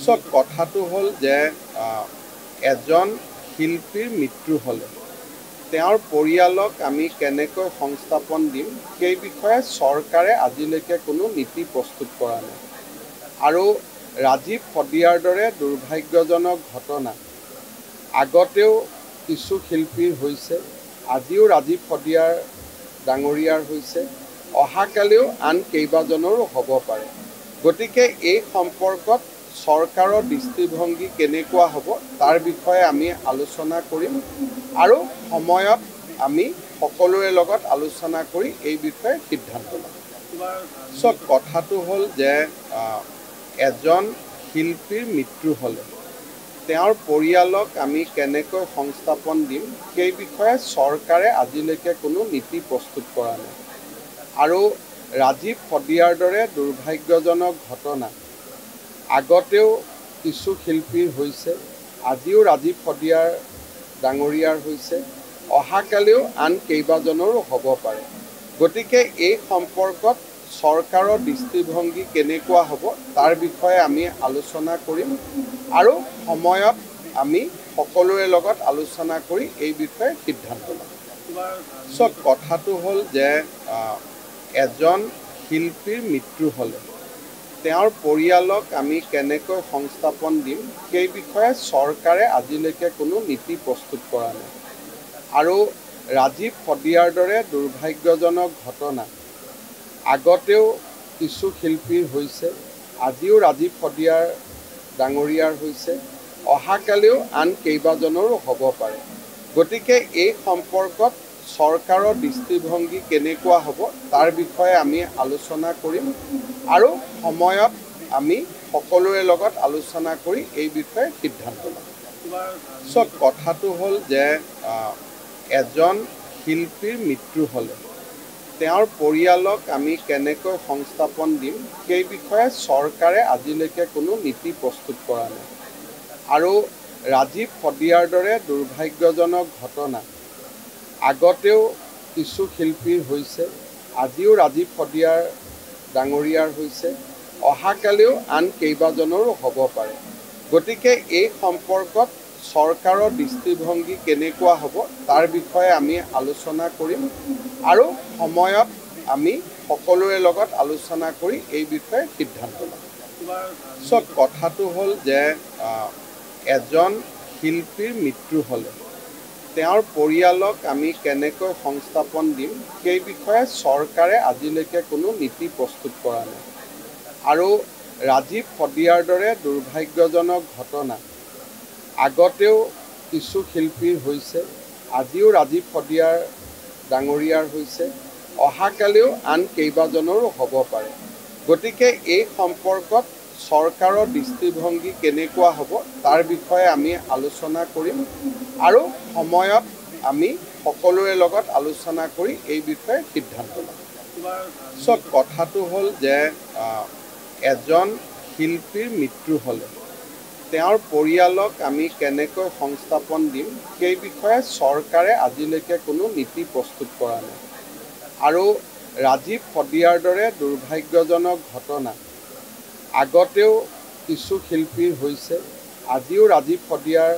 So কথাটো হ'ল যে এজন শিল্পীৰ মৃত্যু হ'লে তেওঁৰ পৰিয়ালক আমি কেনেকৈ সংস্থাপন দিম সেই বিষয়ে চৰকাৰে আজিলৈকে কোনো নীতি প্ৰস্তুত কৰা নাই। আৰু ৰাজীৱ ফদিয়াৰ দৰে দুৰ্ভাগ্যজনক ঘটনা আগতেও কিছু শিল্পীৰ হৈছে, আজিও ৰাজীৱ ফদিয়াৰ ডাঙৰীয়াৰ হৈছে, অহাকালিও আন কেইবাজনৰো হ'ব পাৰে। গতিকে এই সম্পৰ্কত চৰকাৰৰ দৃষ্টিভংগী কেনেকুৱা হ'ব তাৰ বিষয়ে আমি আলোচনা কৰিম আৰু সময়ত আমি সকলোৰে লগত আলোচনা কৰি এই বিষয়ে সিদ্ধান্ত ল'ম। সব কথাটো হ'ল যে এজন শিল্পীৰ মৃত্যু হ'লে তেওঁৰ পৰিয়ালক আমি কেনেকৈ সংস্থাপন দিম সেই বিষয়ে চৰকাৰে আজিলৈকে কোনো নীতি প্ৰস্তুত কৰা নাই। আৰু ৰাজীৱ ফদিয়াৰ দৰে দুৰ্ভাগ্যজনক ঘটনা আগতেও কিছু শিল্পীৰ হৈছে, আজিও ৰাজীৱ ফদিয়াৰ ডাঙৰীয়াৰ হৈছে, অহাকালিও আন কেইবাজনৰো হ'ব পাৰে। গতিকে এই সম্পৰ্কত চৰকাৰৰ দৃষ্টিভংগী কেনেকুৱা হ'ব তাৰ বিষয়ে আমি আলোচনা কৰিম আৰু সময়ত আমি সকলোৰে লগত আলোচনা কৰি এই বিষয়ে সিদ্ধান্ত ল'ম। সব কথাটো হ'ল যে এজন শিল্পীৰ মৃত্যু হ'লে তেওঁৰ পৰিয়ালক আমি কেনেকৈ সংস্থাপন দিম সেই বিষয়ে চৰকাৰে আজিলৈকে কোনো নীতি প্ৰস্তুত কৰা নাই। আৰু ৰাজীৱ ফদিয়াৰ দৰে দুৰ্ভাগ্যজনক ঘটনা আগতেও কিছু শিল্পীৰ হৈছে, আজিও ৰাজীৱ ফদিয়াৰ ডাঙৰীয়াৰ হৈছে, অহাকালিও আন কেইবাজনৰো হ'ব পাৰে। গতিকে এই সম্পৰ্কত চৰকাৰৰ দৃষ্টিভংগী কেনেকুৱা হ'ব তাৰ বিষয়ে আমি আলোচনা কৰিম আৰু সময়ত আমি সকলোৰে লগত আলোচনা কৰি এই বিষয়ে সিদ্ধান্ত ল'ম। সব কথাটো হ'ল যে এজন শিল্পীৰ মৃত্যু হ'লে তেওঁৰ পৰিয়ালক আমি কেনেকৈ সংস্থাপন দিম সেই বিষয়ে চৰকাৰে আজিলৈকে কোনো নীতি প্ৰস্তুত কৰা নাই। আৰু ৰাজীৱ ফদিয়াৰ দৰে দুৰ্ভাগ্যজনক ঘটনা আগতেও কিছু শিল্পীৰ হৈছে, আজিও ৰাজীৱ ফদিয়াৰ ডাঙৰীয়াৰ হৈছে, অহাকালিও আন কেইবাজনৰো হ'ব পাৰে। গতিকে এই সম্পৰ্কত চৰকাৰৰ দৃষ্টিভংগী কেনেকুৱা হ'ব তাৰ বিষয়ে আমি আলোচনা কৰিম আৰু সময়ত আমি সকলোৰে লগত আলোচনা কৰি এই বিষয়ে সিদ্ধান্ত ল'ম। সব কথাটো হ'ল যে এজন শিল্পীৰ মৃত্যু হ'লে তেওঁৰ পৰিয়ালক আমি কেনেকৈ সংস্থাপন দিম সেই বিষয়ে চৰকাৰে আজিলৈকে কোনো নীতি প্ৰস্তুত কৰা নাই। আৰু ৰাজীৱ ফদিয়াৰ দৰে দুৰ্ভাগ্যজনক ঘটনা আগতেও কিছু শিল্পীৰ হৈছে, আজিও ৰাজীৱ ফদিয়াৰ ডাঙৰীয়াৰ হৈছে, অহাকালিও আন কেইবাজনৰো হ'ব পাৰে। গতিকে এই সম্পৰ্কত চৰকাৰৰ দৃষ্টিভংগী কেনেকুৱা হ'ব তাৰ বিষয়ে আমি আলোচনা কৰিম আৰু সময়ত আমি সকলোৰে লগত আলোচনা কৰি এই বিষয়ে সিদ্ধান্ত ল'ম। সব কথাটো হ'ল যে এজন শিল্পীৰ মৃত্যু হ'লে তেওঁৰ পৰিয়ালক আমি কেনেকৈ সংস্থাপন দিম সেই বিষয়ে চৰকাৰে আজিলৈকে কোনো নীতি প্ৰস্তুত কৰা নাই। আৰু ৰাজীৱ ফদিয়াৰ দৰে দুৰ্ভাগ্যজনক ঘটনা আগতেও কিছু শিল্পীৰ হৈছে, আজিও ৰাজীৱ ফদিয়াৰ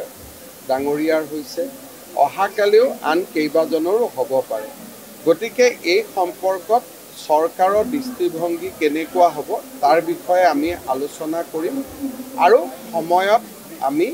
ডাঙৰীয়াৰ হৈছে, অহাকালিও আন কেইবাজনৰো হ'ব পাৰে। গতিকে এই সম্পৰ্কত চৰকাৰৰ দৃষ্টিভংগী কেনেকুৱা হ'ব তাৰ বিষয়ে আমি আলোচনা কৰিম আৰু সময়ত আমি